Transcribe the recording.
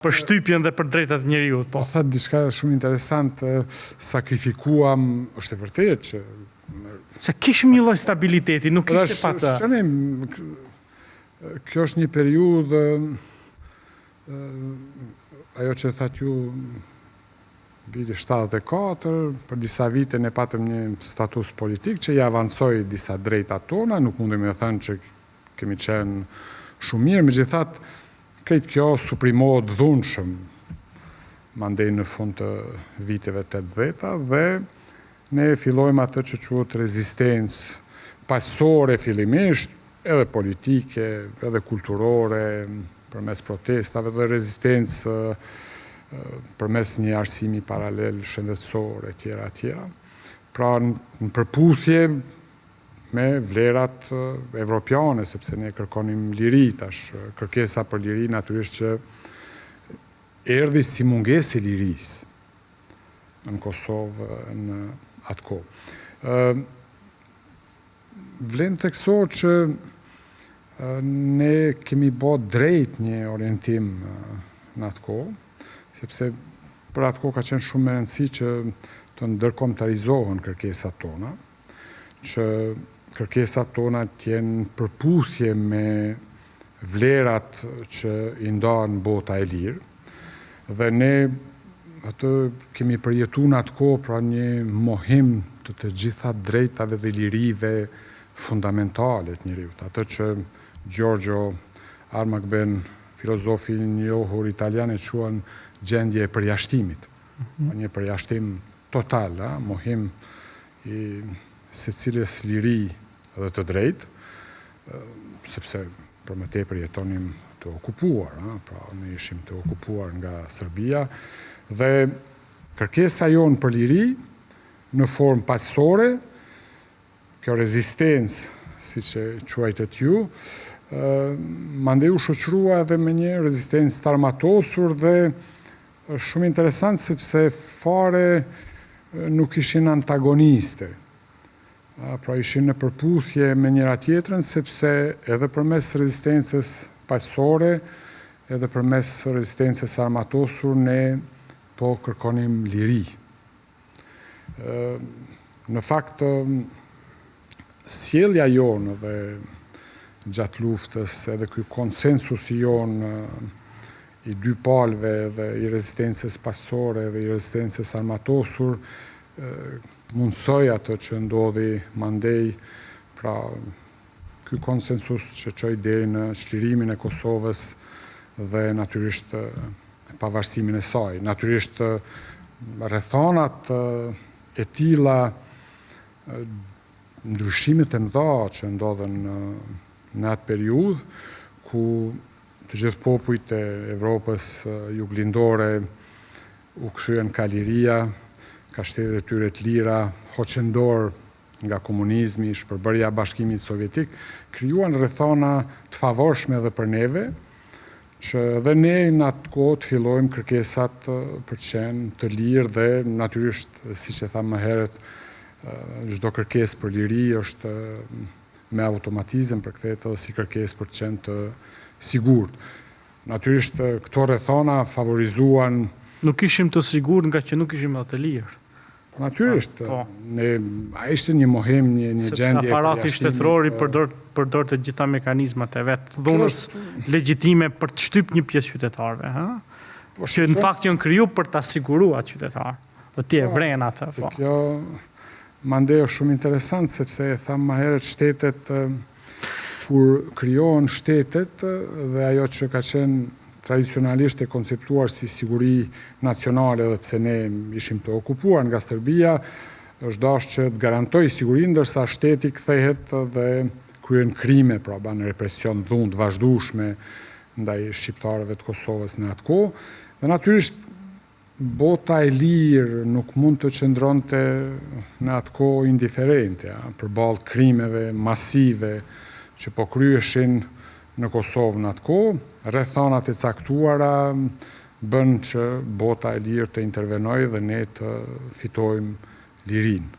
Për shtypjen dhe për drejtat e njeriut. Po thatë diçka shumë interesant, sakrifikuam, është e vërtetë që se kishim një lloj stabiliteti, nuk kishte pa të. Kjo është një periudhë, ajo që thatë ju viti 74, për disa vite ne patëm një status politik që i avancoi disa drejta tona, nuk mundem të thënë që kemi qenë shumë mirë, megjithatë krejt kjo suprimohet dhunshëm mandej në fund të viteve 80 dhe ne fillojmë atë që quhet rezistencë pasore fillimisht, edhe politike, edhe kulturore, përmes protestave dhe rezistencë përmes një arsimi paralel shëndetësor e tjera. Pra në përputhje me vlerat evropiane, sepse ne kërkonim liri tash. Kërkesa për liri natyrisht që erdhi si mungesë e lirisë në Kosovë në atë kohë. Vlen theksor që ne kemi bë drejt një orientim në atë kohë, sepse për atë kohë ka qenë shumë me rëndësi që të ndërkombëtarizohen kërkesat tona, që kërkesat tona t'jenë përputhje me vlerat që i ndan bota e lirë, dhe ne atë kemi përjetu në atë kohë pra një mohim të gjitha drejtave dhe lirive fundamentale të njeriut. Atë që Giorgio Armagben, filozofi njohur italian, e quan gjendje e përjashtimit. Një përjashtim total, mohim i se cilës liri dhe të drejt, sepse për më tepër jetonim të okupuar, pra ne ishim të okupuar nga Serbia, dhe kërkesa jonë për liri në formë paqësore, kjo rezistencë, si që quajtet ju, mandej u shoqërua edhe me një rezistencë të armatosur dhe shumë interesant sepse fare nuk ishin antagoniste. Pra ishin në përputhje me njëra tjetrën, sepse edhe përmes rezistencës paqësore, edhe përmes rezistencës armatosur, ne po kërkonim liri. Në fakt, sjellja jonë dhe gjatë luftës, edhe ky konsensus jonë i dy palëve dhe i rezistencës paqësore dhe i rezistencës armatosur, mundsoj atë që ndodhi mandej, pra ky konsensus që çoi deri në çlirimin e Kosovës dhe natyrisht pavarësimin e saj. Natyrisht rrethonat e tilla, ndryshimet e mëdha që ndodhen në atë periudhë, ku të gjithë popujt e Evropës juglindore u kthyen ka liria, ka shtetet e tyre të lira, hoqëndor nga komunizmi, shpërbërja Bashkimit Sovjetik, krijuan rrethona të favorshme edhe për neve, që edhe ne në atë kohë të fillojmë kërkesat për të qenë të lirë dhe natyrisht, siç e tham më herët, çdo kërkesë për liri është me automatizëm përkthehet edhe si kërkesë për të qenë të sigurt. Natyrisht këto rrethona favorizuan. Nuk ishim të sigurt nga që nuk ishim edhe të lirë. Natyrisht, a ishte një mohim, një gjendje e përjashtimit. Sepse aparati shtetërori përdor të gjitha mekanizmat e vet, dhunës legjitime për të shtyp një pjesë qytetarëve, që në fakt janë kriju për ta siguruar qytetarë. Dhe ti e vren atë. Kjo mandej është shumë interesant, sepse e tham më herët, shtetet, kur krijohen shtetet dhe ajo që ka qenë tradicionalisht e konceptuar si siguri nacionale, dhe pse ne ishim të okupuar nga Serbia, është dashur që të garantoj sigurinë, ndërsa shteti kthehet dhe kryen krime, pra ban represion dhunë të vazhdueshme ndaj shqiptarëve të Kosovës në atë kohë. Dhe natyrisht bota e lirë nuk mund të qëndronte në atë kohë indiferente përballë krimeve masive që po kryeshin në Kosovë në atë kohë. Rrethonat e caktuara bën që bota e lirë të intervenojë dhe ne të fitojmë lirinë.